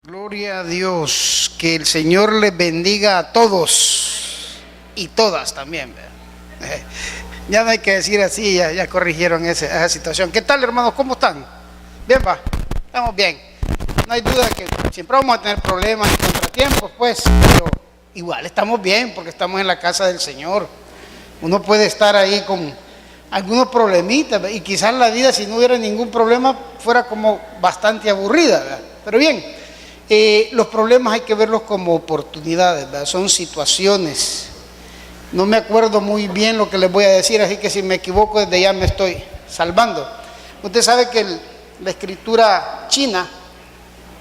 Gloria a Dios, que el Señor les bendiga a todos y todas también. Ya no hay que decir así, ya corrigieron esa situación. ¿Qué tal, hermanos? ¿Cómo están? Bien, va, estamos bien. No hay duda que siempre vamos a tener problemas y contratiempos, pues, pero igual estamos bien porque estamos en la casa del Señor. Uno puede estar ahí con algunos problemitas y quizás la vida, si no hubiera ningún problema, fuera como bastante aburrida, ¿verdad? Pero bien. Los problemas hay que verlos como oportunidades, ¿verdad? Son situaciones. No me acuerdo muy bien lo que les voy a decir, así que si me equivoco desde ya me estoy salvando. Usted sabe que la escritura china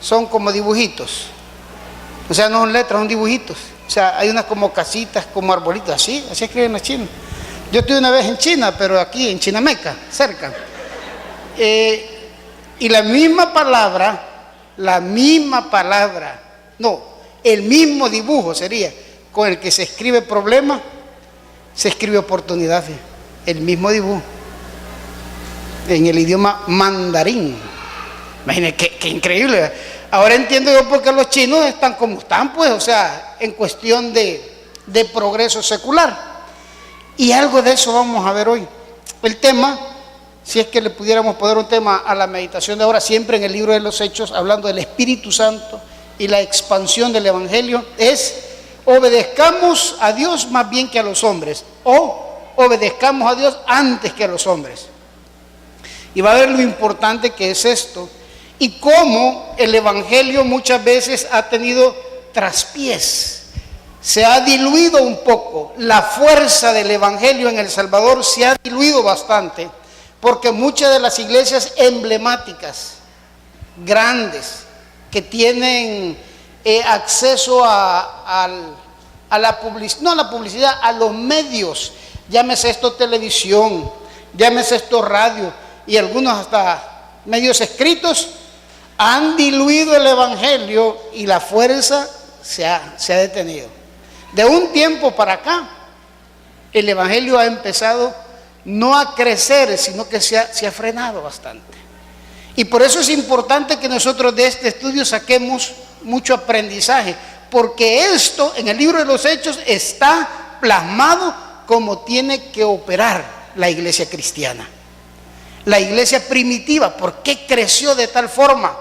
son como dibujitos, o sea, no son letras, son dibujitos. O sea, hay unas como casitas, como arbolitos, así escriben los chinos. Yo estuve una vez en China, pero aquí en Chinameca, cerca. Y la misma palabra, el mismo dibujo sería con el que se escribe problema, se escribe oportunidad, el mismo dibujo en el idioma mandarín. Imagínense qué increíble. Ahora entiendo yo por qué los chinos están como están, pues, o sea, en cuestión de progreso secular. Y algo de eso vamos a ver hoy. El tema, si es que le pudiéramos poner un tema a la meditación de ahora, siempre en el libro de los Hechos, hablando del Espíritu Santo y la expansión del Evangelio, es obedezcamos a Dios más bien que a los hombres, o obedezcamos a Dios antes que a los hombres. Y va a ver lo importante que es esto, y cómo el Evangelio muchas veces ha tenido traspiés. Se ha diluido un poco, la fuerza del Evangelio en El Salvador se ha diluido bastante, porque muchas de las iglesias emblemáticas, grandes, que tienen acceso a la publicidad, no a la publicidad, a los medios, llámese esto televisión, llámese esto radio y algunos hasta medios escritos, han diluido el Evangelio y la fuerza se ha detenido. De un tiempo para acá, el Evangelio ha empezado no a crecer, sino que se ha frenado bastante. Y por eso es importante que nosotros de este estudio saquemos mucho aprendizaje, porque esto en el libro de los Hechos está plasmado como tiene que operar la iglesia cristiana. La iglesia primitiva, ¿por qué creció de tal forma?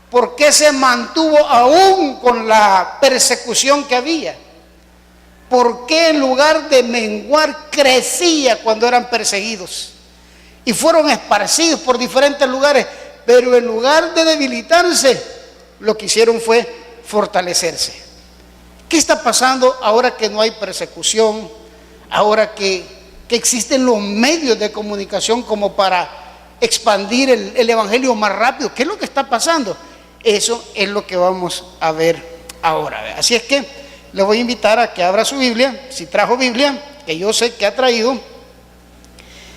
¿Por qué se mantuvo aún con la persecución que había? ¿Por qué en lugar de menguar crecía cuando eran perseguidos? Y fueron esparcidos por diferentes lugares, pero en lugar de debilitarse, lo que hicieron fue fortalecerse. ¿Qué está pasando ahora que no hay persecución? Ahora que existen los medios de comunicación como para expandir el Evangelio más rápido. ¿Qué es lo que está pasando? Eso es lo que vamos a ver ahora. Así es que le voy a invitar a que abra su Biblia, si trajo Biblia, que yo sé que ha traído,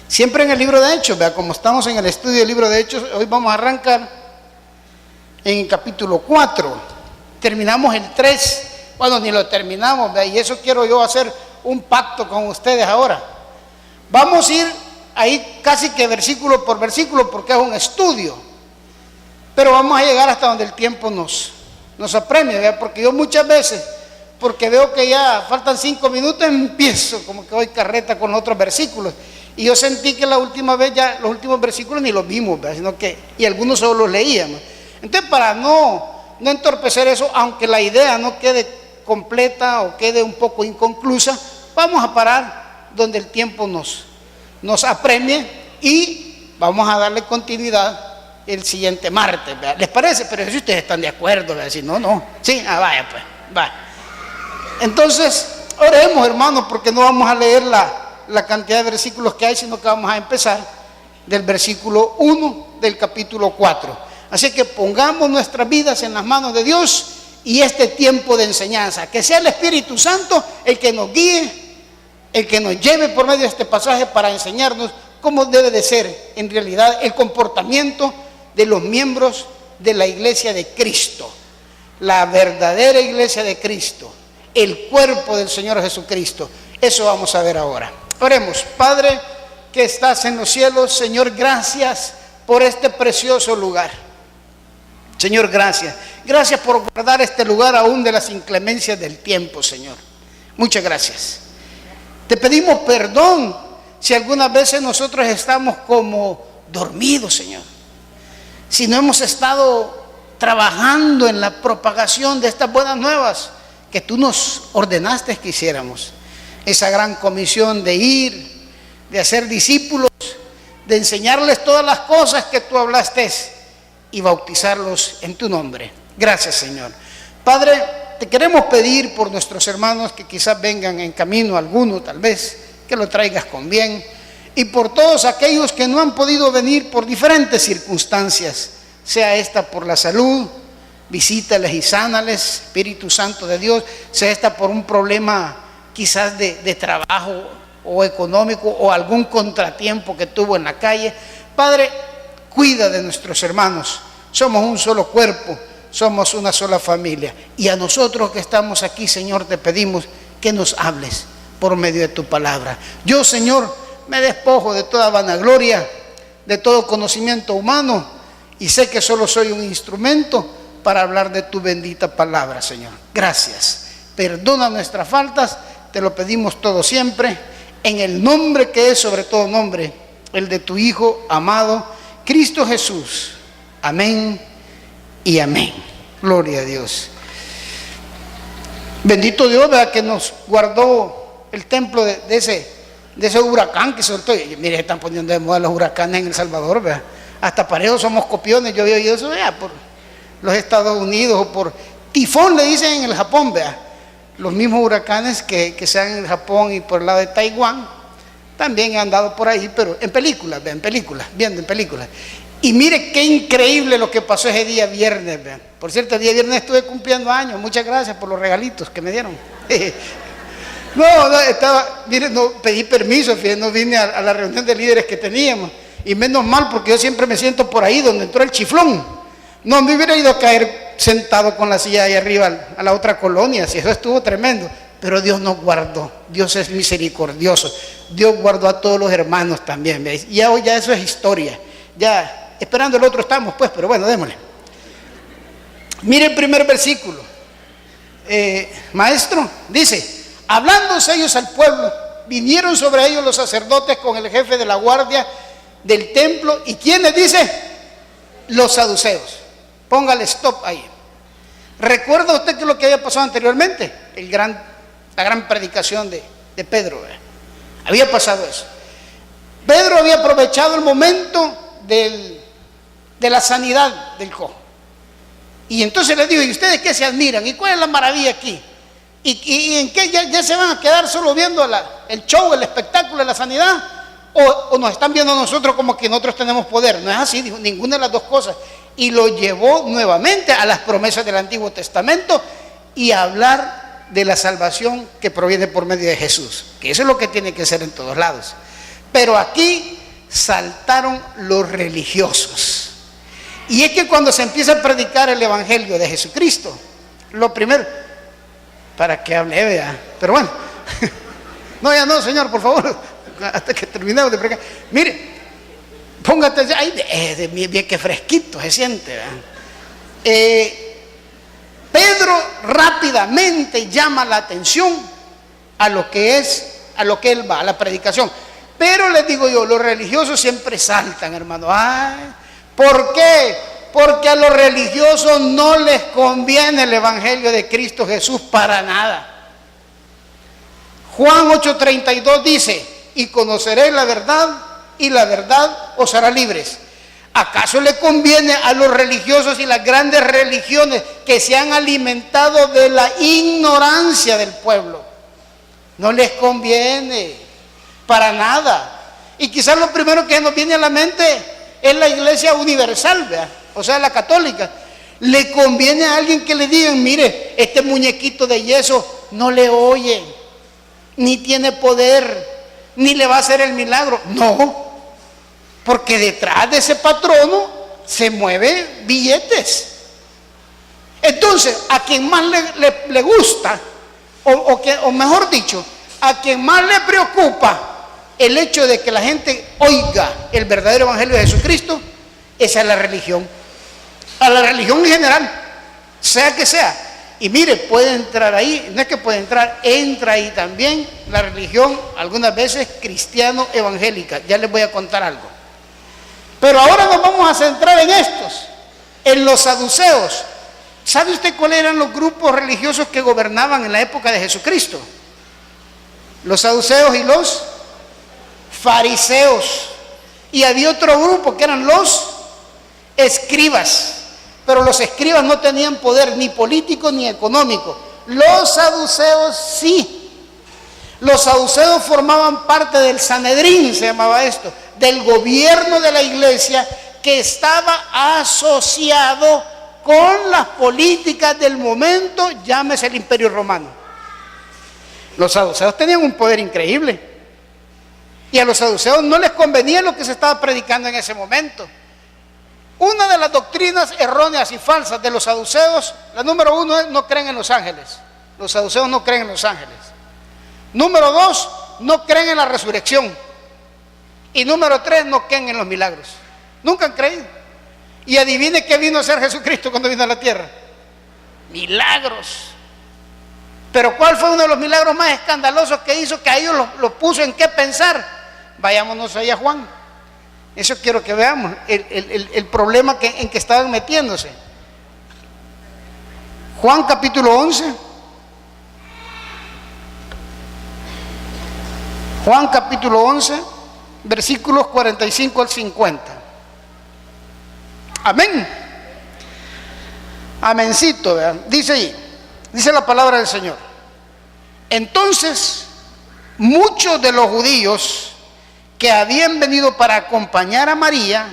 siempre en el libro de Hechos, como estamos en el estudio del libro de Hechos, hoy vamos a arrancar en el capítulo 4, terminamos el 3, bueno, ni lo terminamos, y eso quiero yo hacer un pacto con ustedes ahora. Vamos a ir ahí casi que versículo por versículo, porque es un estudio, pero vamos a llegar hasta donde el tiempo nos apremie, porque yo muchas veces, porque veo que ya faltan 5 minutos, empiezo como que voy carreta con otros versículos. Y yo sentí que la última vez ya los últimos versículos ni los vimos, sino que, y algunos solo los leíamos. Entonces, para no entorpecer eso, aunque la idea no quede completa o quede un poco inconclusa, vamos a parar donde el tiempo nos apremie y vamos a darle continuidad el siguiente martes. ¿Les parece? Pero si ustedes están de acuerdo, si no. Sí, vaya pues, va. Entonces, oremos, hermanos, porque no vamos a leer la cantidad de versículos que hay, sino que vamos a empezar del versículo 1 del capítulo 4. Así que pongamos nuestras vidas en las manos de Dios y este tiempo de enseñanza, que sea el Espíritu Santo el que nos guíe, el que nos lleve por medio de este pasaje para enseñarnos cómo debe de ser en realidad el comportamiento de los miembros de la iglesia de Cristo, la verdadera iglesia de Cristo, el cuerpo del Señor Jesucristo. Eso vamos a ver ahora. Oremos. Padre que estás en los cielos, Señor, gracias por este precioso lugar. Señor, gracias. Gracias por guardar este lugar aún de las inclemencias del tiempo, Señor. Muchas gracias. Te pedimos perdón si algunas veces nosotros estamos como dormidos, Señor. Si no hemos estado trabajando en la propagación de estas buenas nuevas que tú nos ordenaste que hiciéramos. Esa gran comisión de ir, de hacer discípulos, de enseñarles todas las cosas que tú hablaste y bautizarlos en tu nombre. Gracias, Señor. Padre, te queremos pedir por nuestros hermanos que quizás vengan en camino, alguno tal vez, que lo traigas con bien, y por todos aquellos que no han podido venir por diferentes circunstancias, sea esta por la salud, visítales y sánales, Espíritu Santo de Dios, sea esta por un problema quizás de trabajo o económico o algún contratiempo que tuvo en la calle. Padre, cuida de nuestros hermanos. Somos un solo cuerpo, somos una sola familia. Y a nosotros que estamos aquí, Señor, te pedimos que nos hables por medio de tu palabra. Yo, Señor, me despojo de toda vanagloria, de todo conocimiento humano, y sé que solo soy un instrumento para hablar de tu bendita palabra, Señor. Gracias. Perdona nuestras faltas, te lo pedimos todo siempre, en el nombre que es sobre todo nombre, el de tu Hijo amado, Cristo Jesús. Amén y amén. Gloria a Dios. Bendito Dios, ¿verdad?, que nos guardó el templo de ese huracán que soltó. Mire, están poniendo de moda los huracanes en El Salvador, ¿verdad? Hasta parejos somos copiones. Yo había oído eso por los Estados Unidos, o por tifón le dicen en el Japón, ¿verdad? Los mismos huracanes que se dan en el Japón y por el lado de Taiwán también han dado por ahí, pero en películas, ¿verdad? Viendo en películas. Y mire qué increíble lo que pasó ese día viernes, ¿verdad? Por cierto, el día viernes estuve cumpliendo años. Muchas gracias por los regalitos que me dieron. No, pedí permiso, fíjate, no vine a la reunión de líderes que teníamos. Y menos mal, porque yo siempre me siento por ahí donde entró el chiflón. No me hubiera ido a caer sentado con la silla ahí arriba a la otra colonia, si eso estuvo tremendo. Pero Dios nos guardó. Dios es misericordioso. Dios guardó a todos los hermanos también, ¿veis? Y ya eso es historia. Ya esperando el otro estamos, pues, pero bueno, démosle. Mire el primer versículo. Maestro, dice: hablándose ellos al pueblo, vinieron sobre ellos los sacerdotes con el jefe de la guardia del templo. ¿Y quiénes? Dice: los saduceos. Póngale stop ahí. ¿Recuerda usted que lo que había pasado anteriormente? La gran predicación de Pedro, ¿verdad? Había pasado eso. Pedro había aprovechado el momento de la sanidad del cojo. Y entonces les digo: ¿y ustedes qué se admiran? ¿Y cuál es la maravilla aquí? ¿Y en qué ya se van a quedar solo viendo el show, el espectáculo de la sanidad? ¿O nos están viendo a nosotros como que nosotros tenemos poder? No es así, dijo, ninguna de las dos cosas. Y lo llevó nuevamente a las promesas del Antiguo Testamento y a hablar de la salvación que proviene por medio de Jesús, que eso es lo que tiene que ser en todos lados. Pero aquí saltaron los religiosos. Y es que cuando se empieza a predicar el Evangelio de Jesucristo, lo primero, para que hable, vea, pero bueno, no, ya no, Señor, por favor, hasta que terminemos de predicar. Mire, póngate ahí, bien que fresquito se siente, ¿verdad? Pedro rápidamente llama la atención a lo que él va, a la predicación. Pero les digo yo, los religiosos siempre saltan, hermano. ¿Por qué? Porque a los religiosos no les conviene el Evangelio de Cristo Jesús para nada. Juan 8:32 dice: y conoceréis la verdad, y la verdad os hará libres. ¿Acaso le conviene a los religiosos y las grandes religiones que se han alimentado de la ignorancia del pueblo? No les conviene para nada. Y quizás lo primero que nos viene a la mente es la iglesia universal, ¿verdad? O sea, la católica. Le conviene a alguien que le digan: mire, este muñequito de yeso no le oye, ni tiene poder, ni le va a hacer el milagro. No, porque detrás de ese patrono se mueven billetes. Entonces, a quien más le gusta, o mejor dicho, a quien más le preocupa el hecho de que la gente oiga el verdadero Evangelio de Jesucristo, es a la religión en general. sea que sea. Y mire, puede entrar ahí, no es que puede entrar, entra ahí también la religión, algunas veces cristiano evangélica. Ya les voy a contar algo. Pero ahora nos vamos a centrar en estos, en los saduceos. ¿Sabe usted cuáles eran los grupos religiosos que gobernaban en la época de Jesucristo? Los saduceos y los fariseos. Y había otro grupo que eran los escribas. Pero los escribas no tenían poder ni político ni económico. Los saduceos sí. Los saduceos formaban parte del Sanedrín, se llamaba esto, del gobierno de la iglesia, que estaba asociado con las políticas del momento, llámese el Imperio Romano. Los saduceos tenían un poder increíble. Y a los saduceos no les convenía lo que se estaba predicando en ese momento. Una de las doctrinas erróneas y falsas de los saduceos, la número 1 es: no creen en los ángeles. Los saduceos no creen en los ángeles. Número 2, no creen en la resurrección. Y número 3, no creen en los milagros. Nunca han creído. Y adivine qué vino a hacer Jesucristo cuando vino a la tierra: milagros. Pero ¿cuál fue uno de los milagros más escandalosos que hizo, que a ellos los puso en qué pensar? Vayámonos ahí a Juan. Eso quiero que veamos, el problema en que estaban metiéndose. Juan capítulo 11. Juan capítulo 11, versículos 45 al 50. Amén. Amencito, ¿verdad? Dice ahí, dice la palabra del Señor. Entonces, muchos de los judíos que habían venido para acompañar a María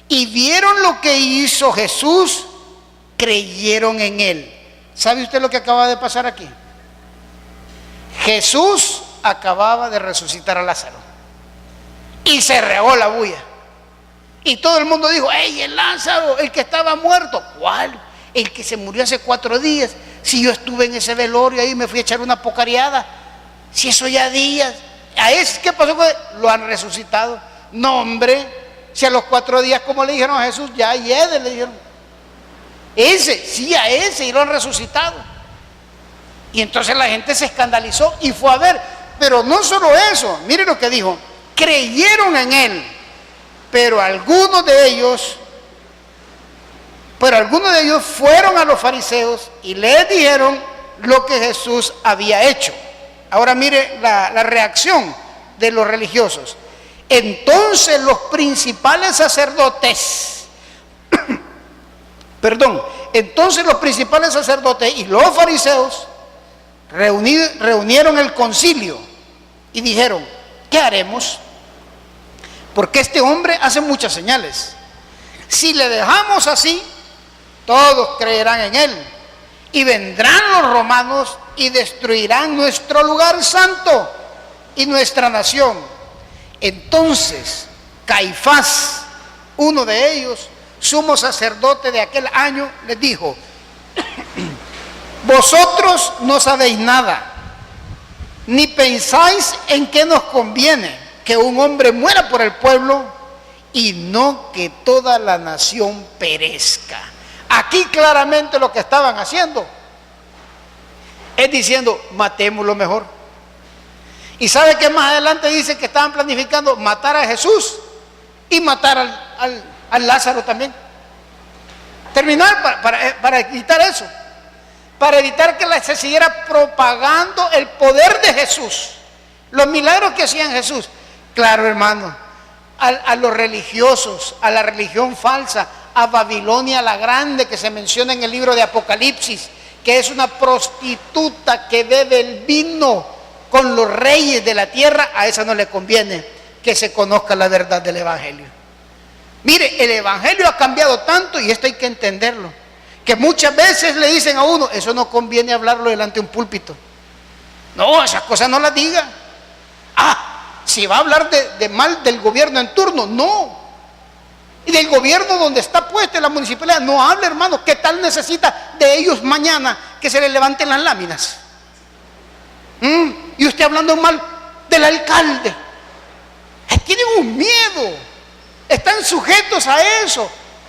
y vieron lo que hizo Jesús, creyeron en él. ¿Sabe usted lo que acaba de pasar aquí? Jesús acababa de resucitar a Lázaro y se regó la bulla. Y todo el mundo dijo: ¡ey, el Lázaro, el que estaba muerto! ¿Cuál? El que se murió hace 4 días. Si yo estuve en ese velorio ahí, me fui a echar una pocareada. Si eso ya días. ¿A ese qué pasó? Lo han resucitado. No, hombre, si a los 4 días, como le dijeron a Jesús, ya ayer le dijeron. Ese, sí, a ese, y lo han resucitado. Y entonces la gente se escandalizó y fue a ver. Pero no solo eso, mire lo que dijo: creyeron en él, pero algunos de ellos fueron a los fariseos y les dijeron lo que Jesús había hecho. Ahora mire la reacción de los religiosos. Entonces los principales sacerdotes y los fariseos reunieron el concilio y dijeron: ¿qué haremos? Porque este hombre hace muchas señales. Si le dejamos así, todos creerán en él, y vendrán los romanos y destruirán nuestro lugar santo y nuestra nación. Entonces Caifás, uno de ellos, sumo sacerdote de aquel año, les dijo: vosotros no sabéis nada, ni pensáis en qué nos conviene que un hombre muera por el pueblo y no que toda la nación perezca. Aquí claramente lo que estaban haciendo es diciendo: matémoslo mejor. Y sabe que más adelante dice que estaban planificando matar a Jesús y matar al Lázaro también. Terminar para evitar eso, para evitar que se siguiera propagando el poder de Jesús, los milagros que hacían Jesús. Claro, hermano, a los religiosos, a la religión falsa, a Babilonia la Grande, que se menciona en el libro de Apocalipsis, que es una prostituta que bebe el vino con los reyes de la tierra, a esa no le conviene que se conozca la verdad del Evangelio. Mire, el Evangelio ha cambiado tanto, y esto hay que entenderlo, que muchas veces le dicen a uno: eso no conviene hablarlo delante de un púlpito. No, esas cosas no las diga. Si va a hablar de mal del gobierno en turno, no. Y del gobierno donde está puesta, en la municipalidad, no hable, hermano. ¿Qué tal necesita de ellos mañana que se les levanten las láminas? Y usted hablando mal del alcalde. Tienen un miedo. Están sujetos a eso,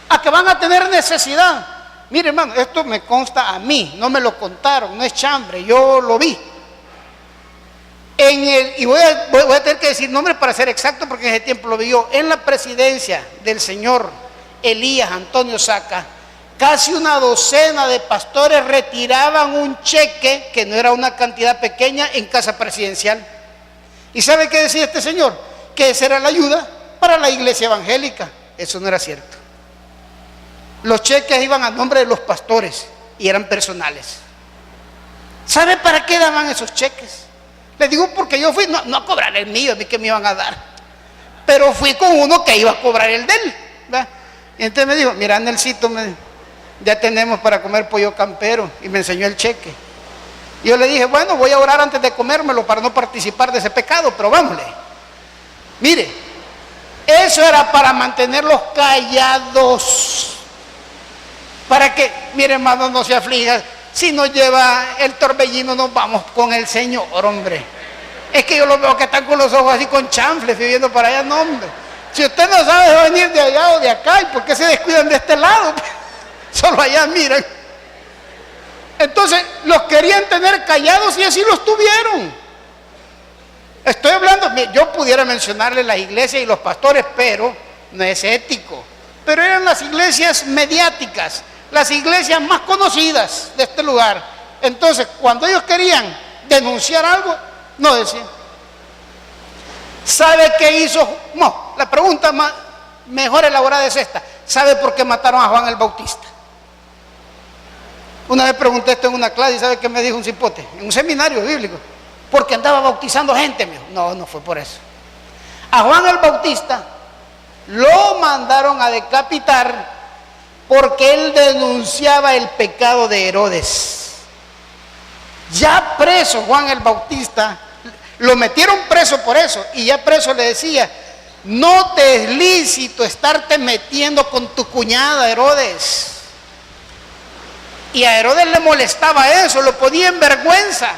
a que van a tener necesidad. Mire, hermano, esto me consta a mí, no me lo contaron, no es chambre, yo lo vi. Y voy a tener que decir nombre para ser exacto porque en ese tiempo lo vi yo. En la presidencia del señor Elías Antonio Saca, casi una docena de pastores retiraban un cheque, que no era una cantidad pequeña, en casa presidencial. ¿Y sabe qué decía este señor? Que esa era la ayuda para la iglesia evangélica. Eso no era cierto. Los cheques iban a nombre de los pastores y eran personales. ¿Sabe para qué daban esos cheques? Les digo porque yo fui, no a cobrar el mío, ni que me iban a dar, pero fui con uno que iba a cobrar el de él, ¿verdad? Y entonces me dijo, mira, Nelsito, ya tenemos para comer pollo campero, y me enseñó el cheque. Y yo le dije, bueno, voy a orar antes de comérmelo para no participar de ese pecado, pero vámonos. Mire, eso era para mantenerlos callados, para que, mire, hermano, no se aflija. Si nos lleva el torbellino, nos vamos con el Señor, hombre. Es que yo los veo que están con los ojos así con chanfles, viviendo para allá, no, hombre. Si usted no sabe venir de allá o de acá, ¿y por qué se descuidan de este lado? Solo allá miran. Entonces, los querían tener callados y así los tuvieron. Estoy hablando, yo pudiera mencionarle las iglesias y los pastores, pero no es ético. Pero eran las iglesias mediáticas, las iglesias más conocidas de este lugar. Entonces, cuando ellos querían denunciar algo, no decían. ¿Sabe qué hizo? No, la pregunta mejor elaborada es esta. ¿Sabe por qué mataron a Juan el Bautista? Una vez pregunté esto en una clase y ¿sabe qué me dijo un cipote? En un seminario bíblico. Porque andaba bautizando gente, me dijo. No, no fue por eso. A Juan el Bautista lo mandaron a decapitar porque él denunciaba el pecado de Herodes. Ya preso Juan el Bautista, lo metieron preso por eso, y ya preso le decía, no te es lícito estarte metiendo con tu cuñada Herodes. Y a Herodes le molestaba eso, lo ponía en vergüenza.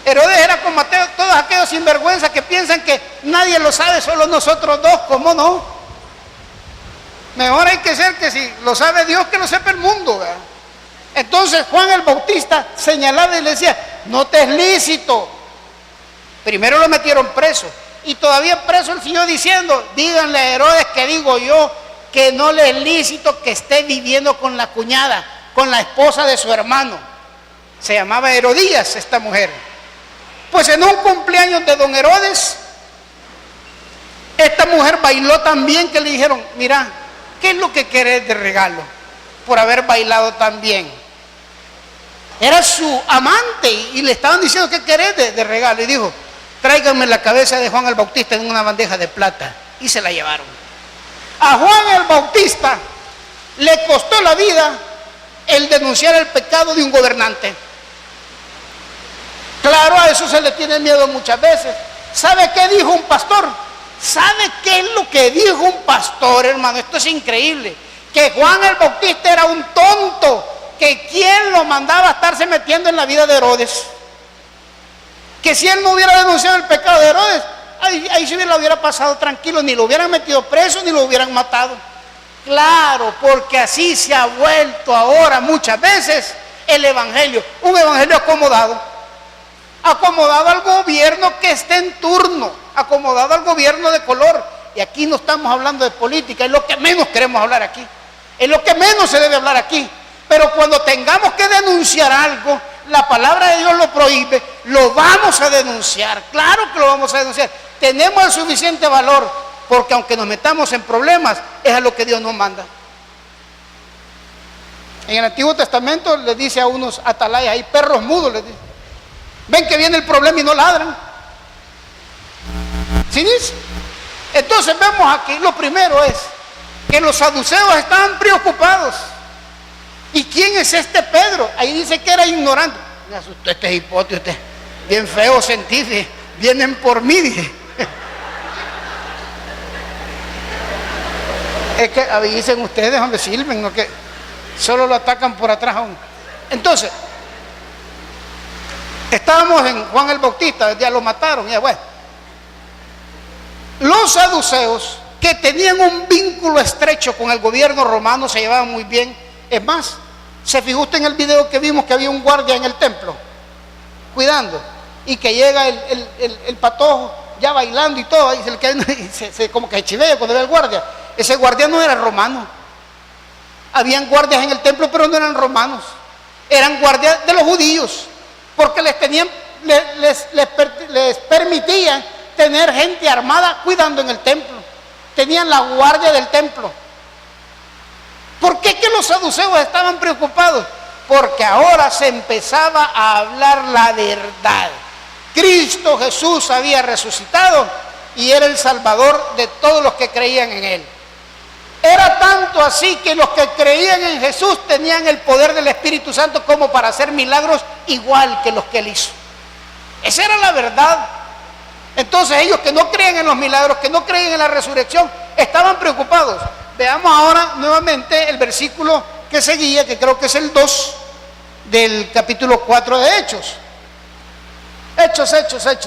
Herodes era como todos aquellos sinvergüenzas que piensan que nadie lo sabe, solo nosotros dos. ¿Cómo no? Mejor hay que ser que si lo sabe Dios, que lo sepa el mundo, ¿verdad? Entonces Juan el Bautista señalaba y le decía, no te es lícito. Primero lo metieron preso, y todavía preso él siguió diciendo, díganle a Herodes que digo yo, que no le es lícito que esté viviendo con la cuñada, con la esposa de su hermano. Se llamaba Herodías esta mujer. Pues en un cumpleaños de don Herodes, esta mujer bailó tan bien que le dijeron, mira, ¿qué es lo que querés de regalo por haber bailado tan bien? Era su amante y le estaban diciendo, ¿qué querés de regalo? Y dijo, tráiganme la cabeza de Juan el Bautista en una bandeja de plata. Y se la llevaron. A Juan el Bautista le costó la vida el denunciar el pecado de un gobernante. Claro, a eso se le tiene miedo muchas veces. ¿Sabe qué dijo un pastor? ¿Sabe qué es lo que dijo un pastor, hermano? Esto es increíble. Que Juan el Bautista era un tonto, que quién lo mandaba a estarse metiendo en la vida de Herodes. Que si él no hubiera denunciado el pecado de Herodes, ahí se lo hubiera pasado tranquilo, ni lo hubieran metido preso, ni lo hubieran matado. Claro, porque así se ha vuelto ahora muchas veces el evangelio, un evangelio acomodado al gobierno que esté en turno, acomodado al gobierno de color. Y aquí no estamos hablando de política, es lo que menos queremos hablar aquí, es lo que menos se debe hablar aquí. Pero cuando tengamos que denunciar algo, la palabra de Dios lo prohíbe, lo vamos a denunciar. Claro que lo vamos a denunciar. Tenemos el suficiente valor, porque aunque nos metamos en problemas, es a lo que Dios nos manda. En el Antiguo Testamento le dice a unos atalayas, hay perros mudos, les dice, ven que viene el problema y no ladran. ¿Sí dice? Entonces vemos aquí, lo primero es que los saduceos estaban preocupados. ¿Y quién es este Pedro? Ahí dice que era ignorante. Me asustó este hipote, usted. Bien feo sentir, vienen por mí, dije. Es que avisen ustedes, hombre, sirven, no que solo lo atacan por atrás a uno. Entonces, estábamos en Juan el Bautista, ya lo mataron, ya bueno. Los saduceos, que tenían un vínculo estrecho con el gobierno romano, se llevaban muy bien, Es más, ¿se fijó usted en el video que vimos que había un guardia en el templo cuidando? Y que llega el patojo ya bailando y todo, y como que se chivea cuando ve al guardia. Ese guardia no era romano. Habían guardias en el templo, pero no eran romanos. Eran guardias de los judíos, porque les permitían tener gente armada cuidando en el templo. Tenían la guardia del templo. ¿Por qué que los saduceos estaban preocupados? Porque ahora se empezaba a hablar la verdad. Cristo Jesús había resucitado y era el Salvador de todos los que creían en Él. Era tanto así que los que creían en Jesús tenían el poder del Espíritu Santo como para hacer milagros igual que los que Él hizo. Esa era la verdad. Entonces ellos que no creían en los milagros, que no creían en la resurrección, estaban preocupados. Veamos ahora nuevamente el versículo que seguía, que creo que es el 2 del capítulo 4 de Hechos. Hechos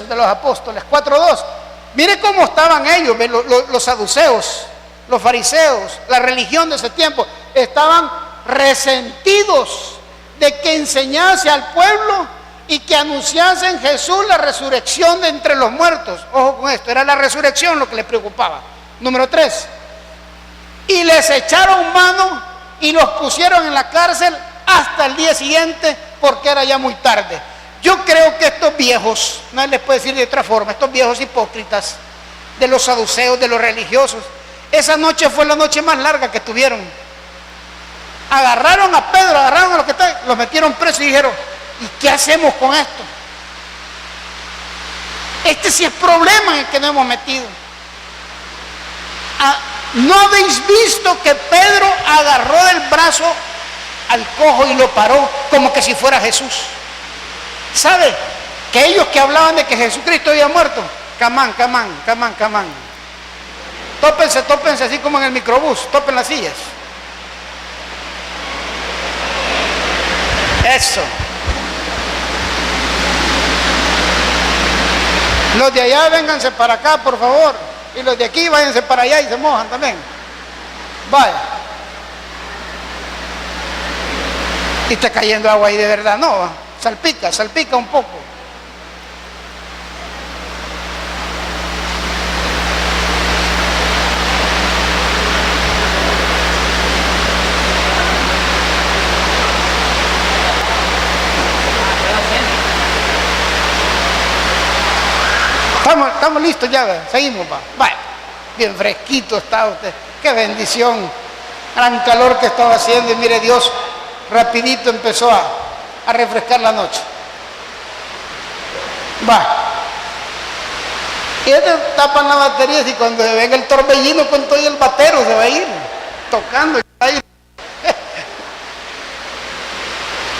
de los apóstoles, 4:2. Mire cómo estaban ellos, los saduceos, los fariseos, la religión de ese tiempo. Estaban resentidos de que enseñase al pueblo y que anunciase en Jesús la resurrección de entre los muertos. Ojo con esto, era la resurrección lo que les preocupaba. Número 3. Y les echaron mano y los pusieron en la cárcel hasta el día siguiente porque era ya muy tarde. Yo creo que estos viejos, no les puedo decir de otra forma, estos viejos hipócritas de los saduceos, de los religiosos, esa noche fue la noche más larga que tuvieron. Agarraron a Pedro, agarraron a los que están, los metieron presos y dijeron, ¿y qué hacemos con esto? Este sí es problema en el que nos hemos metido. ¿No habéis visto que Pedro agarró del brazo al cojo y lo paró como que si fuera Jesús? ¿Sabe? Que ellos que hablaban de que Jesucristo había muerto, camán. Tópense así como en el microbús, topen las sillas. Eso. Los de allá vénganse para acá, por favor. Y los de aquí váyanse para allá y se mojan también. Vaya. Y está cayendo agua ahí de verdad, no. Salpica un poco. Estamos listos ya, seguimos, va. Vaya, bien fresquito está usted. Qué bendición. Gran calor que estaba haciendo y mire, Dios rapidito empezó a refrescar la noche. Va. Y ellos tapan las baterías y cuando se venga el torbellino con todo el batero se va a ir tocando.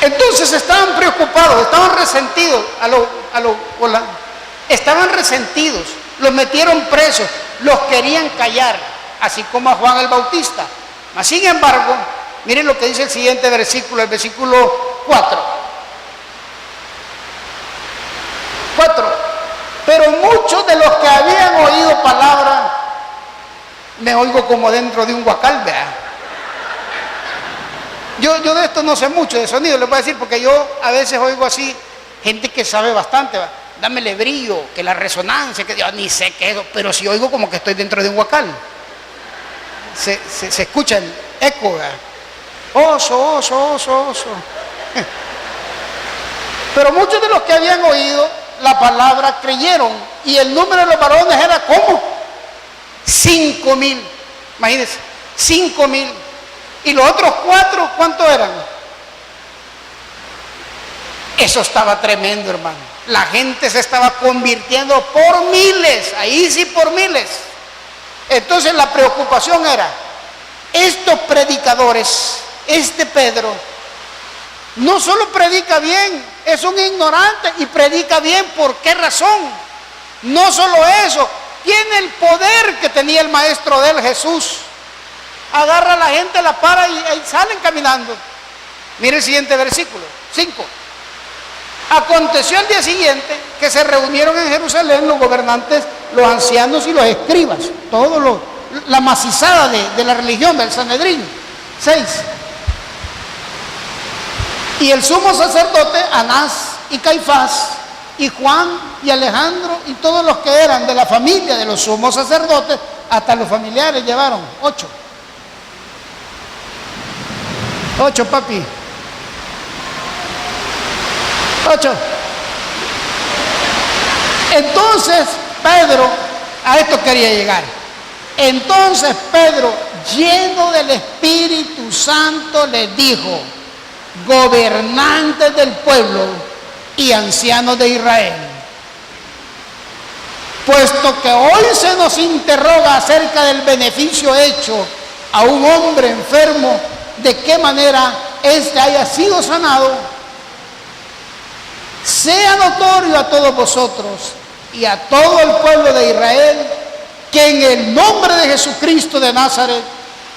Entonces estaban preocupados, estaban resentidos estaban resentidos, los metieron presos, los querían callar, así como a Juan el Bautista. Mas sin embargo, miren lo que dice el siguiente versículo, el versículo 4. Pero muchos de los que habían oído palabra, me oigo como dentro de un huacal, ¿verdad? Yo de esto no sé mucho, de sonido, les voy a decir, porque yo a veces oigo así, gente que sabe bastante, ¿verdad? Dámele brillo, que la resonancia, que yo ni sé qué es eso, pero si oigo como que estoy dentro de un huacal. Se escucha el eco, ¿verdad? Oso. Pero muchos de los que habían oído la palabra creyeron, y el número de los varones era ¿cómo? 5,000. Imagínense, 5,000. Y los otros 4, ¿cuántos eran? Eso estaba tremendo, hermano. La gente se estaba convirtiendo por miles, ahí sí por miles. Entonces la preocupación era, estos predicadores, este Pedro, no solo predica bien, es un ignorante y predica bien, ¿por qué razón? No solo eso, tiene el poder que tenía el maestro de él, Jesús. Agarra a la gente, la para y salen caminando. Mire el siguiente versículo, 5. Aconteció el día siguiente que se reunieron en Jerusalén los gobernantes, los ancianos y los escribas, la macizada de la religión del Sanedrín. 6. Y el sumo sacerdote, Anás y Caifás, y Juan y Alejandro, y todos los que eran de la familia de los sumos sacerdotes, hasta los familiares llevaron 8. 8, papi. 8. Entonces Pedro, a esto quería llegar. Entonces Pedro, lleno del Espíritu Santo, les dijo: gobernantes del pueblo y ancianos de Israel, puesto que hoy se nos interroga acerca del beneficio hecho a un hombre enfermo, de qué manera éste haya sido sanado, sea notorio a todos vosotros y a todo el pueblo de Israel que en el nombre de Jesucristo de Nazaret,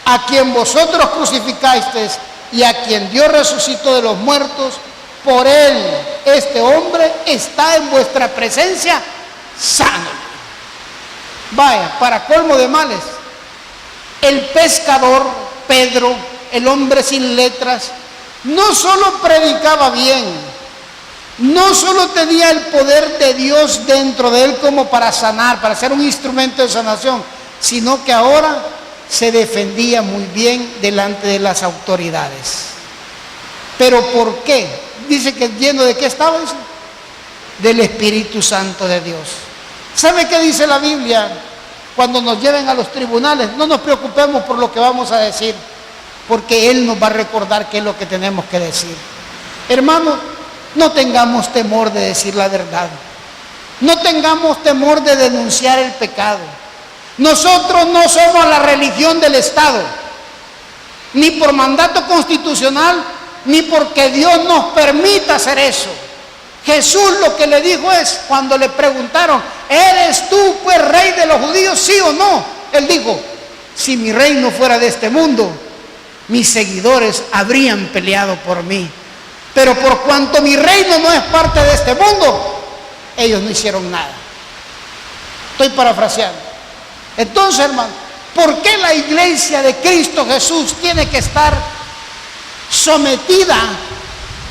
a quien vosotros crucificasteis y a quien Dios resucitó de los muertos, por él este hombre está en vuestra presencia sano. Vaya, para colmo de males, el pescador Pedro, el hombre sin letras, no solo predicaba bien, no solo tenía el poder de Dios dentro de él como para sanar, para ser un instrumento de sanación, sino que ahora se defendía muy bien delante de las autoridades. ¿Pero por qué? Dice que lleno de qué estaba, dice, del Espíritu Santo de Dios. ¿Sabe qué dice la Biblia? Cuando nos lleven a los tribunales, no nos preocupemos por lo que vamos a decir, porque Él nos va a recordar qué es lo que tenemos que decir. Hermanos, no tengamos temor de decir la verdad. No tengamos temor de denunciar el pecado. Nosotros no somos la religión del Estado, ni por mandato constitucional, ni porque Dios nos permita hacer eso. Jesús lo que le dijo es, cuando le preguntaron: ¿eres tú pues rey de los judíos, sí o no? Él dijo: si mi reino fuera de este mundo, mis seguidores habrían peleado por mí, pero por cuanto mi reino no es parte de este mundo, ellos no hicieron nada. Estoy parafraseando. Entonces, hermano, ¿por qué la iglesia de Cristo Jesús tiene que estar sometida?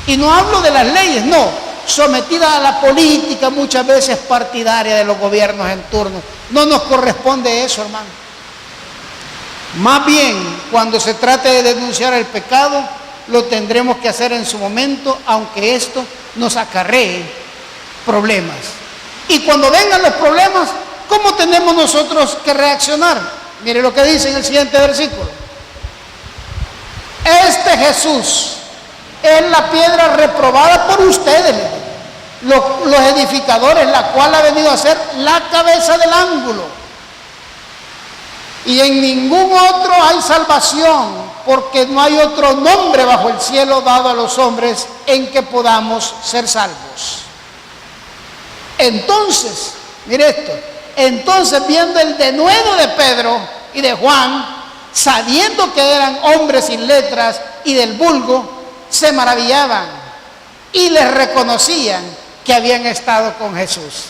Y no hablo de las leyes, no, sometida a la política, muchas veces partidaria de los gobiernos en turno. No nos corresponde eso, hermano. Más bien, cuando se trate de denunciar el pecado, lo tendremos que hacer en su momento, aunque esto nos acarree problemas. Y cuando vengan los problemas, ¿cómo tenemos nosotros que reaccionar? Mire lo que dice en el siguiente versículo: este Jesús es la piedra reprobada por ustedes, los edificadores, la cual ha venido a ser la cabeza del ángulo. Y en ningún otro hay salvación, porque no hay otro nombre bajo el cielo dado a los hombres en que podamos ser salvos. Entonces, mire esto, entonces viendo el denuedo de Pedro y de Juan, sabiendo que eran hombres sin letras y del vulgo, se maravillaban y les reconocían que habían estado con Jesús.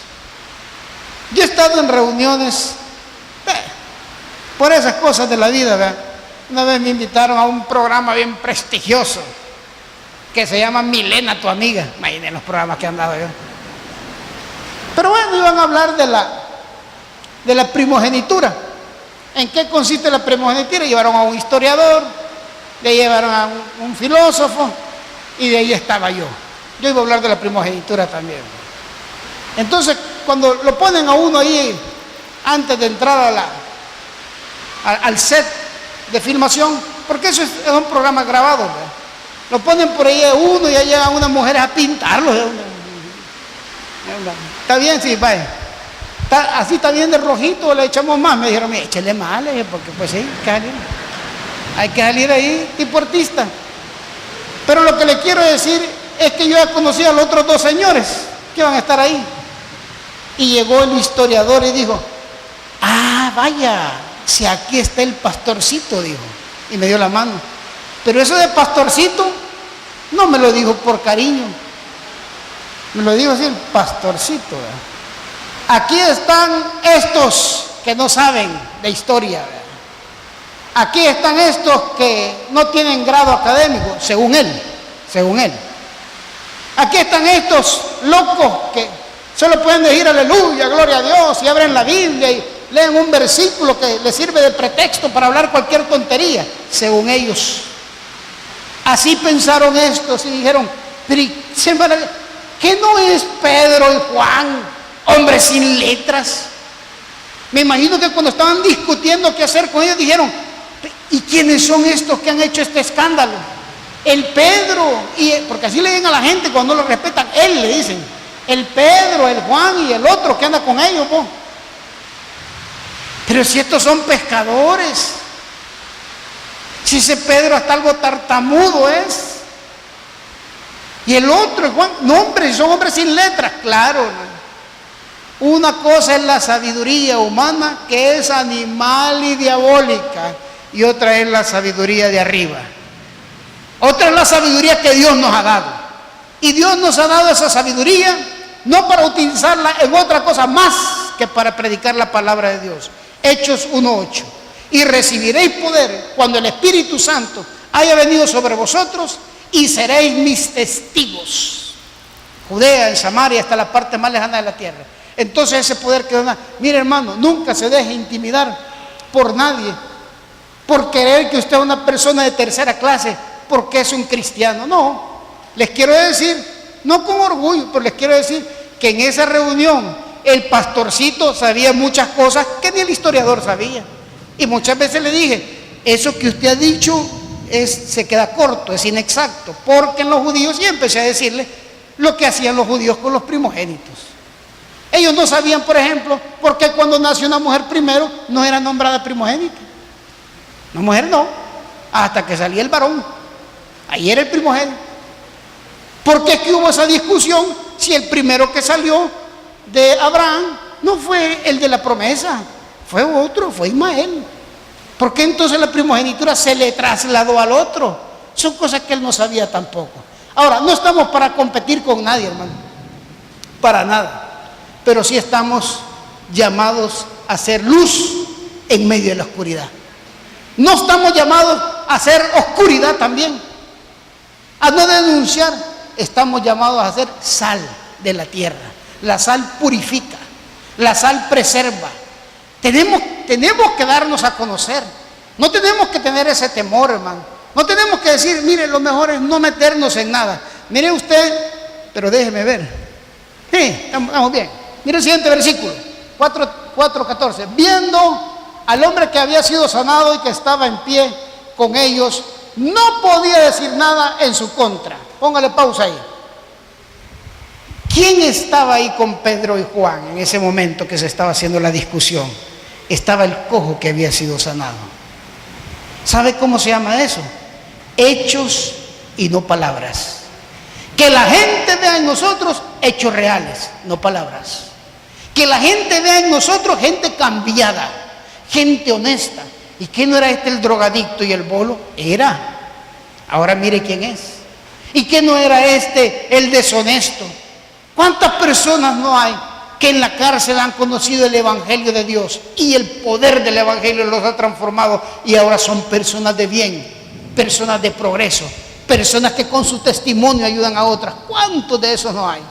Yo he estado en reuniones por esas cosas de la vida, ¿verdad? Una vez me invitaron a un programa bien prestigioso que se llama Milena, tu amiga. Imagínate los programas que han dado yo. Pero bueno, iban a hablar de la primogenitura. ¿En qué consiste la primogenitura? Llevaron a un historiador, le llevaron a un filósofo, y de ahí estaba yo. Yo iba a hablar de la primogenitura también. Entonces, cuando lo ponen a uno ahí, antes de entrar al set de filmación, porque eso es un programa grabado, ¿verdad? Lo ponen por ahí a uno y ahí llegan unas mujeres a pintarlo. Está bien, sí, vaya. Así está bien de rojito, le echamos más. Me dijeron: échale más, porque pues sí, hay que salir ahí tipo artista. Pero lo que le quiero decir es que yo ya conocí a los otros 2 señores que van a estar ahí. Y llegó el historiador y dijo: ah, vaya, si aquí está el pastorcito, dijo, y me dio la mano. Pero eso de pastorcito no me lo dijo por cariño, me lo dijo así, el pastorcito, ¿verdad? Aquí están estos que no saben de historia, ¿verdad? Aquí están estos que no tienen grado académico, según él, Aquí están estos locos que solo pueden decir aleluya, gloria a Dios, y abren la Biblia y leen un versículo que les sirve de pretexto para hablar cualquier tontería, según ellos. Así pensaron estos y dijeron, ¿qué no es Pedro y Juan, hombres sin letras? Me imagino que cuando estaban discutiendo qué hacer con ellos, dijeron, ¿y quiénes son estos que han hecho este escándalo? El Pedro, porque así le dicen a la gente cuando no lo respetan, él le dicen, el Pedro, el Juan y el otro que anda con ellos, po. Pero si estos son pescadores, si ese Pedro hasta algo tartamudo es, y el otro, el Juan, no, hombre, si son hombres sin letras, claro, ¿no? Una cosa es la sabiduría humana, que es animal y diabólica, y otra es la sabiduría de arriba. Otra es la sabiduría que Dios nos ha dado. Y Dios nos ha dado esa sabiduría no para utilizarla en otra cosa más que para predicar la palabra de Dios. Hechos 1:8. Y recibiréis poder cuando el Espíritu Santo haya venido sobre vosotros y seréis mis testigos. Judea, en Samaria, hasta la parte más lejana de la tierra. Entonces ese poder que da, mire hermano, nunca se deje intimidar por nadie, por querer que usted es una persona de tercera clase, porque es un cristiano. No, les quiero decir, no con orgullo, pero les quiero decir que en esa reunión el pastorcito sabía muchas cosas que ni el historiador sabía. Y muchas veces le dije, eso que usted ha dicho se queda corto, es inexacto, porque en los judíos, y empecé a decirle lo que hacían los judíos con los primogénitos. Ellos no sabían, por ejemplo, por qué cuando nació una mujer primero no era nombrada primogénita. La mujer no, hasta que salía el varón. Ahí era el primogénito. ¿Por qué que hubo esa discusión si el primero que salió de Abraham no fue el de la promesa? Fue otro, fue Ismael. ¿Por qué entonces la primogenitura se le trasladó al otro? Son cosas que él no sabía tampoco. Ahora, no estamos para competir con nadie, hermano. Para nada. Pero sí estamos llamados a ser luz en medio de la oscuridad. No estamos llamados a ser oscuridad también, a no denunciar. Estamos llamados a ser sal de la tierra. La sal purifica, la sal preserva. Tenemos que darnos a conocer. No tenemos que tener ese temor, hermano. No tenemos que decir, mire, lo mejor es no meternos en nada. Mire usted, pero déjeme ver. Sí, estamos bien. Mire el siguiente versículo, 4:14. Viendo al hombre que había sido sanado y que estaba en pie con ellos, no podía decir nada en su contra. Póngale pausa ahí. ¿Quién estaba ahí con Pedro y Juan en ese momento que se estaba haciendo la discusión? Estaba el cojo que había sido sanado. ¿Sabe cómo se llama eso? Hechos y no palabras. Que la gente vea en nosotros hechos reales, no palabras. Que la gente vea en nosotros gente cambiada, gente honesta. ¿Y qué no era este el drogadicto y el bolo? Era. Ahora mire quién es. ¿Y qué no era este el deshonesto? ¿Cuántas personas no hay que en la cárcel han conocido el Evangelio de Dios y el poder del Evangelio los ha transformado y ahora son personas de bien, personas de progreso, personas que con su testimonio ayudan a otras? ¿Cuántos de esos no hay?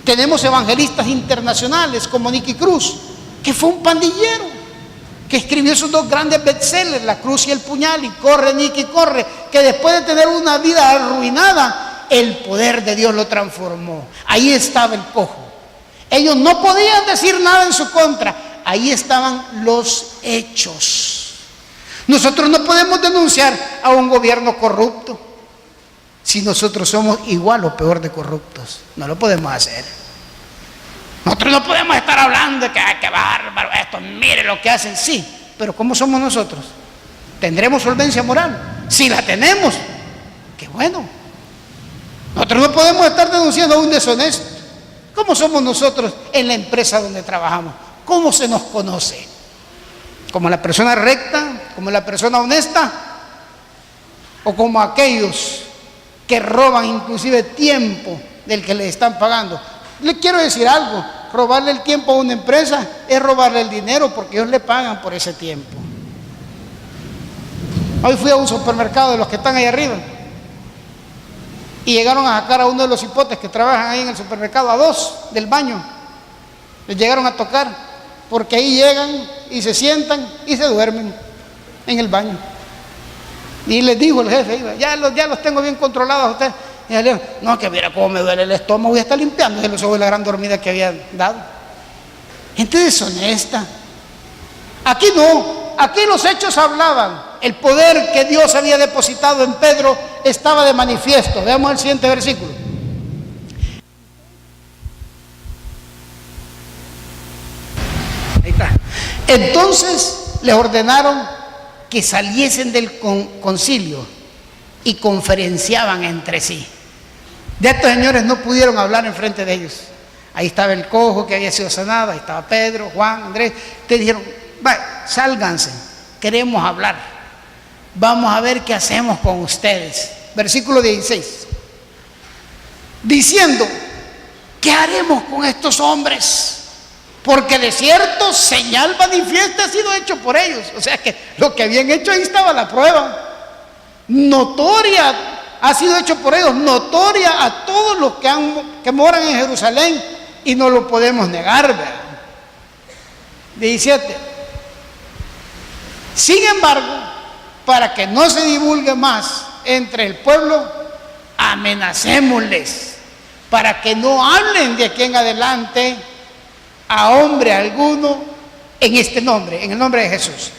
Tenemos evangelistas internacionales como Nicky Cruz, que fue un pandillero, que escribió esos dos grandes bestsellers, La Cruz y el Puñal, y Corre Nicky Corre, que después de tener una vida arruinada, el poder de Dios lo transformó. Ahí estaba el cojo. Ellos no podían decir nada en su contra. Ahí estaban los hechos. Nosotros no podemos denunciar a un gobierno corrupto si nosotros somos igual o peor de corruptos. No lo podemos hacer. Nosotros no podemos estar hablando de que qué bárbaro esto, mire lo que hacen. Sí, pero ¿cómo somos nosotros? ¿Tendremos solvencia moral? Si la tenemos, qué bueno. Nosotros no podemos estar denunciando a un deshonesto. ¿Cómo somos nosotros en la empresa donde trabajamos? ¿Cómo se nos conoce? ¿Como la persona recta? ¿Como la persona honesta? ¿O como aquellos que roban inclusive tiempo del que le están pagando? Le quiero decir algo, robarle el tiempo a una empresa es robarle el dinero, porque ellos le pagan por ese tiempo. Hoy fui a un supermercado de los que están ahí arriba y llegaron a sacar a uno de los hipotes que trabajan ahí en el supermercado, a dos del baño. Les llegaron a tocar, porque ahí llegan y se sientan y se duermen en el baño. Y les dijo el jefe, ya los tengo bien controlados a ustedes. Y le dijo, no, que mira cómo me duele el estómago, voy a estar limpiando de los ojos de la gran dormida que había dado. Gente deshonesta. Aquí no, aquí los hechos hablaban. El poder que Dios había depositado en Pedro estaba de manifiesto. Veamos el siguiente versículo. Ahí está. Entonces les ordenaron que saliesen del concilio y conferenciaban entre sí. Ya estos señores no pudieron hablar en frente de ellos. Ahí estaba el cojo que había sido sanado, ahí estaba Pedro, Juan, Andrés. Te dijeron, sálganse, queremos hablar. Vamos a ver qué hacemos con ustedes. Versículo 16. Diciendo, ¿qué haremos con estos hombres? Porque de cierto señal manifiesta ha sido hecho por ellos. O sea que lo que habían hecho, ahí estaba la prueba. Notoria ha sido hecho por ellos, notoria a todos los que moran en Jerusalén, y no lo podemos negar, ¿verdad? 17. Sin embargo, para que no se divulgue más entre el pueblo, amenacémosles, para que no hablen de aquí en adelante a hombre alguno en este nombre, en el nombre de Jesús.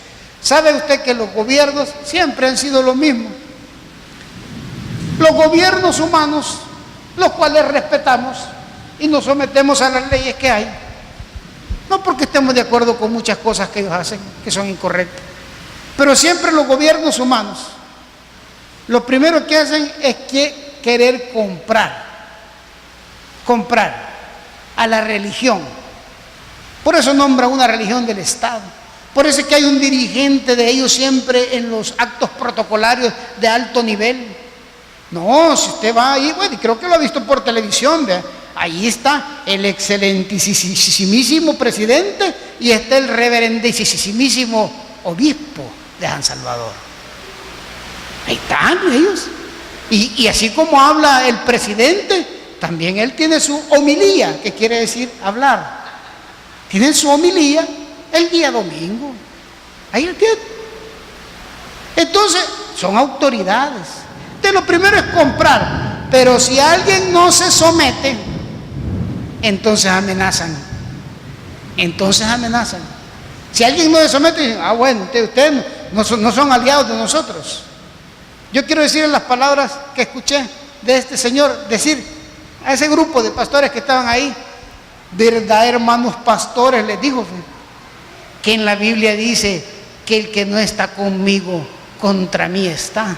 ¿Sabe usted que los gobiernos siempre han sido lo mismo? Los gobiernos humanos, los cuales respetamos y nos sometemos a las leyes que hay, no porque estemos de acuerdo con muchas cosas que ellos hacen que son incorrectas, pero siempre los gobiernos humanos, lo primero que hacen es querer comprar a la religión. Por eso nombra una religión del Estado. Por eso es que hay un dirigente de ellos siempre en los actos protocolarios de alto nivel. No, si usted va ahí, bueno, y creo que lo ha visto por televisión, ¿verdad? Ahí está el excelentísimo presidente y está el reverendísimo obispo de San Salvador. Ahí están ellos. Y así como habla el presidente, también él tiene su homilía, que quiere decir hablar. Tienen su homilía el día domingo. Ahí el tiene. Entonces, son autoridades. Entonces, lo primero es comprar. Pero si alguien no se somete, entonces amenazan. Si alguien no se somete, dicen, bueno, ustedes no son aliados de nosotros. Yo quiero decir las palabras que escuché de este señor decir a ese grupo de pastores que estaban ahí. ¿Verdad, hermanos pastores? Les dijo que en la Biblia dice que el que no está conmigo, contra mí está,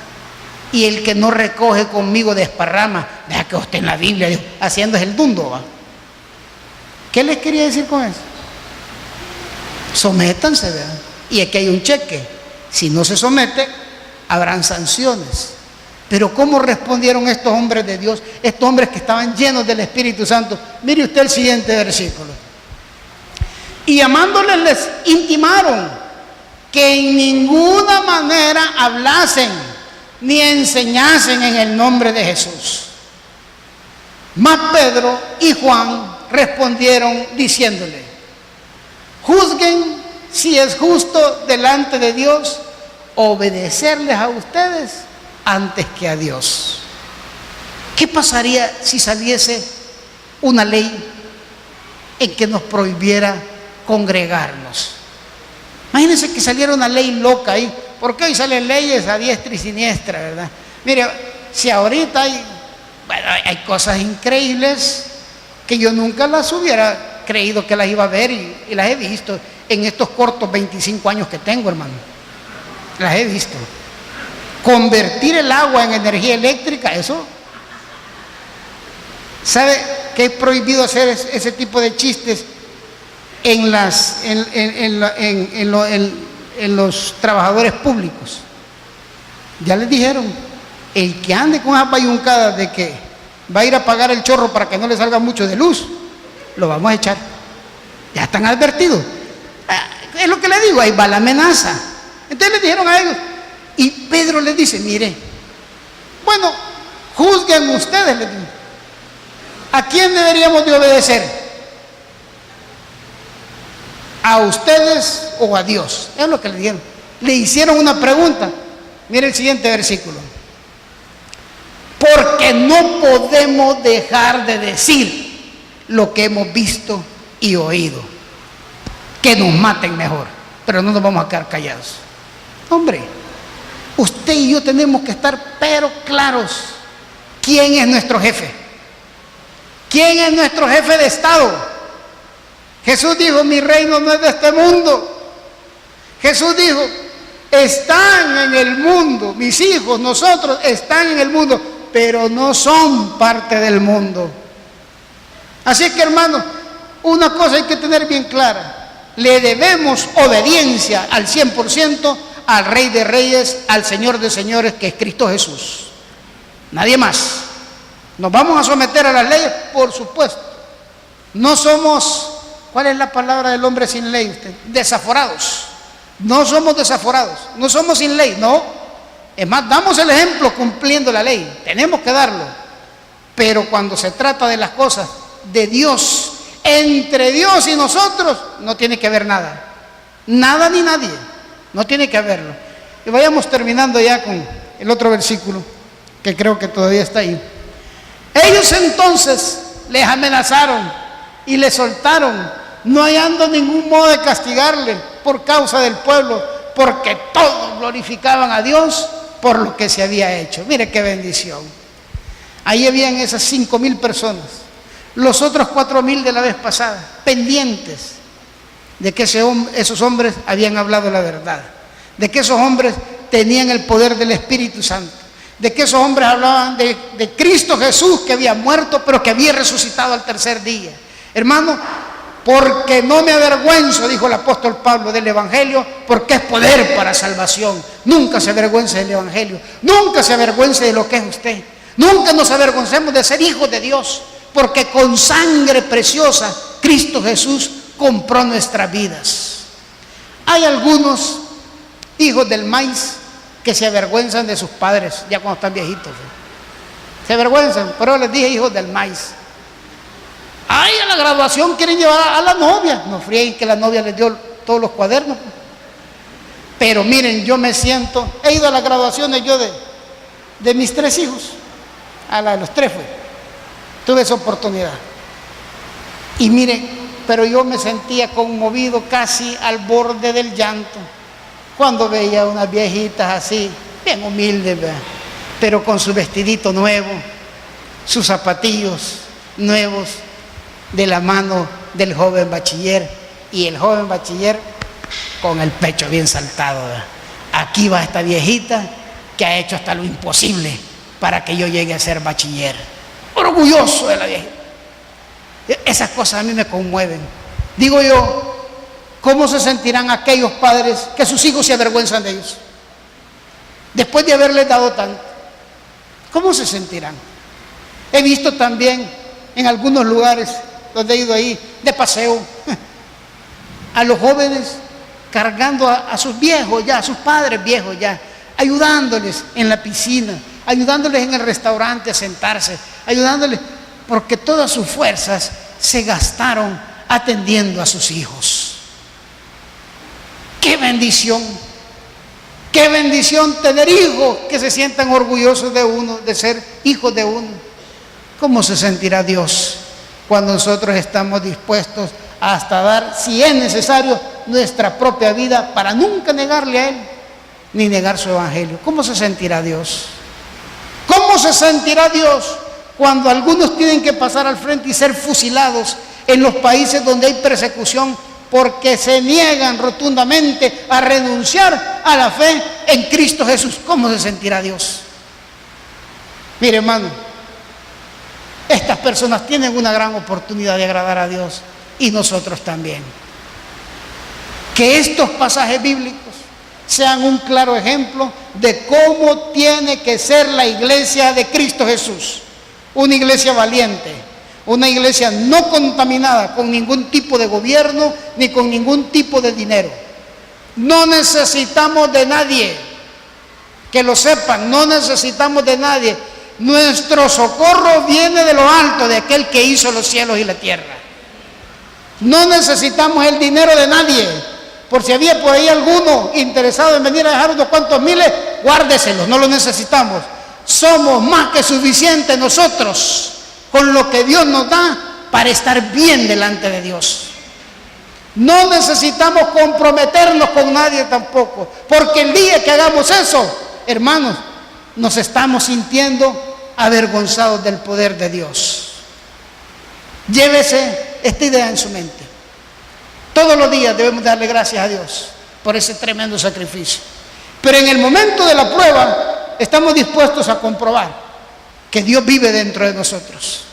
y el que no recoge conmigo desparrama. Deja que usted en la Biblia, dijo, haciéndose el dundo, ¿va? ¿Qué les quería decir con eso? Sométanse, ¿verdad? Y aquí hay un cheque. Si no se somete, habrán sanciones. Pero ¿cómo respondieron estos hombres de Dios? Estos hombres que estaban llenos del Espíritu Santo. Mire usted el siguiente versículo. Y llamándoles les intimaron que en ninguna manera hablasen ni enseñasen en el nombre de Jesús. Mas Pedro y Juan respondieron diciéndole, juzguen si es justo delante de Dios obedecerles a ustedes antes que a Dios. ¿Qué pasaría si saliese una ley en que nos prohibiera congregarnos? Imagínense que saliera una ley loca ahí, porque hoy salen leyes a diestra y siniestra, ¿verdad? Mire, si ahorita hay cosas increíbles que yo nunca las hubiera creído que las iba a ver, y las he visto en estos cortos 25 años que tengo, hermano. Las he visto. Convertir el agua en energía eléctrica, eso. ¿Sabe que es prohibido hacer ese tipo de chistes en los trabajadores públicos? Ya les dijeron, el que ande con esas bayuncadas de que va a ir a pagar el chorro para que no le salga mucho de luz, lo vamos a echar. Ya están advertidos. Es lo que le digo, ahí va la amenaza. Entonces les dijeron a ellos, y Pedro les dice, mire, bueno, Juzguen ustedes, les digo. ¿A quién deberíamos de obedecer? ¿A ustedes o a Dios? Es lo que le dijeron. Le hicieron una pregunta. Mire el siguiente versículo. Porque no podemos dejar de decir lo que hemos visto y oído. Que nos maten mejor, pero no nos vamos a quedar callados. Hombre, usted y yo tenemos que estar pero claros. ¿Quién es nuestro jefe? ¿Quién es nuestro jefe de Estado? Jesús dijo, mi reino no es de este mundo. Jesús dijo, están en el mundo, mis hijos, nosotros están en el mundo, pero no son parte del mundo. Así que, hermanos, una cosa hay que tener bien clara: le debemos obediencia al 100% al Rey de Reyes, al Señor de Señores, que es Cristo Jesús. Nadie más. ¿Nos vamos a someter a las leyes? Por supuesto. No somos, ¿cuál es la palabra del hombre sin ley usted? Desaforados. No somos desaforados, no somos sin ley, no. Es más, damos el ejemplo cumpliendo la ley, tenemos que darlo. Pero cuando se trata de las cosas de Dios, entre Dios y nosotros, no tiene que haber nada. Nada ni nadie, no tiene que haberlo. Y vayamos terminando ya con el otro versículo, que creo que todavía está ahí. Ellos entonces les amenazaron y les soltaron, no hallando ningún modo de castigarle por causa del pueblo, porque todos glorificaban a Dios por lo que se había hecho. Mire qué bendición. Ahí habían esas 5,000 personas, los otros 4,000 de la vez pasada, pendientes de que esos hombres habían hablado la verdad, de que esos hombres tenían el poder del Espíritu Santo, de que esos hombres hablaban de Cristo Jesús, que había muerto pero que había resucitado al tercer día. Hermano, porque no me avergüenzo, dijo el apóstol Pablo, del Evangelio, porque es poder para salvación. Nunca se avergüence del Evangelio, nunca se avergüence de lo que es usted, nunca nos avergoncemos de ser hijos de Dios, porque con sangre preciosa Cristo Jesús compró nuestras vidas. Hay algunos hijos del maíz que se avergüenzan de sus padres ya cuando están viejitos, se avergüenzan, pero les dije hijos del maíz. Ay, a la graduación quieren llevar a la novia, no frieguen que la novia les dio todos los cuadernos. Pero miren, yo me siento, he ido a las graduaciones yo de mis 3 hijos, a la de los 3 fue, tuve esa oportunidad. Y miren, pero yo me sentía conmovido casi al borde del llanto cuando veía unas viejitas así, bien humildes, ¿verdad? Pero con su vestidito nuevo, sus zapatillos nuevos, de la mano del joven bachiller, y el joven bachiller con el pecho bien saltado, ¿verdad? Aquí va esta viejita que ha hecho hasta lo imposible para que yo llegue a ser bachiller. Orgulloso de la viejita. Esas cosas a mí me conmueven. Digo yo, ¿cómo se sentirán aquellos padres que sus hijos se avergüenzan de ellos? Después de haberles dado tanto, ¿cómo se sentirán? He visto también en algunos lugares donde he ido ahí de paseo a los jóvenes cargando a sus viejos ya, a sus padres viejos ya, ayudándoles en la piscina, ayudándoles en el restaurante a sentarse, ayudándoles, porque todas sus fuerzas se gastaron atendiendo a sus hijos. ¡Qué bendición! ¡Qué bendición tener hijos que se sientan orgullosos de uno, de ser hijos de uno! ¿Cómo se sentirá Dios cuando nosotros estamos dispuestos hasta dar, si es necesario, nuestra propia vida para nunca negarle a Él, ni negar su Evangelio? ¿Cómo se sentirá Dios? ¿Cómo se sentirá Dios cuando algunos tienen que pasar al frente y ser fusilados en los países donde hay persecución porque se niegan rotundamente a renunciar a la fe en Cristo Jesús? ¿Cómo se sentirá Dios? Mire, hermano, estas personas tienen una gran oportunidad de agradar a Dios, y nosotros también. Que estos pasajes bíblicos sean un claro ejemplo de cómo tiene que ser la iglesia de Cristo Jesús. Una iglesia valiente, una iglesia no contaminada con ningún tipo de gobierno ni con ningún tipo de dinero. No necesitamos de nadie, que lo sepan, no necesitamos de nadie. Nuestro socorro viene de lo alto, de aquel que hizo los cielos y la tierra. No necesitamos el dinero de nadie. Por si había por ahí alguno interesado en venir a dejar unos cuantos miles, guárdeselos, no los necesitamos. Somos más que suficientes nosotros con lo que Dios nos da para estar bien delante de Dios. No necesitamos comprometernos con nadie tampoco, porque el día que hagamos eso, hermanos, nos estamos sintiendo avergonzados del poder de Dios. Llévese esta idea en su mente. Todos los días debemos darle gracias a Dios por ese tremendo sacrificio. Pero en el momento de la prueba, estamos dispuestos a comprobar que Dios vive dentro de nosotros.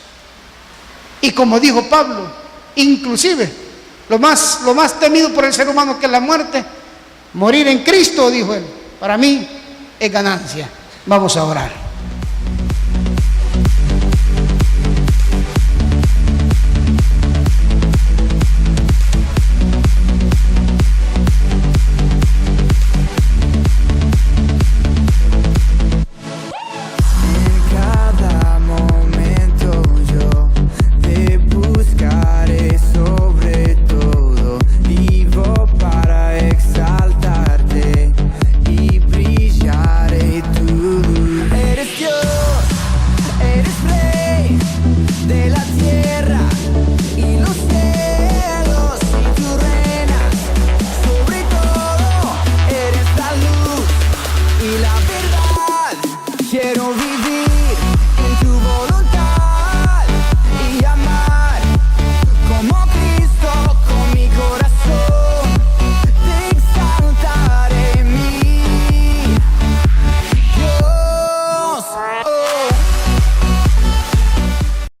Y como dijo Pablo, inclusive lo más temido por el ser humano, que es la muerte, morir en Cristo, dijo él, para mí es ganancia. Vamos a orar.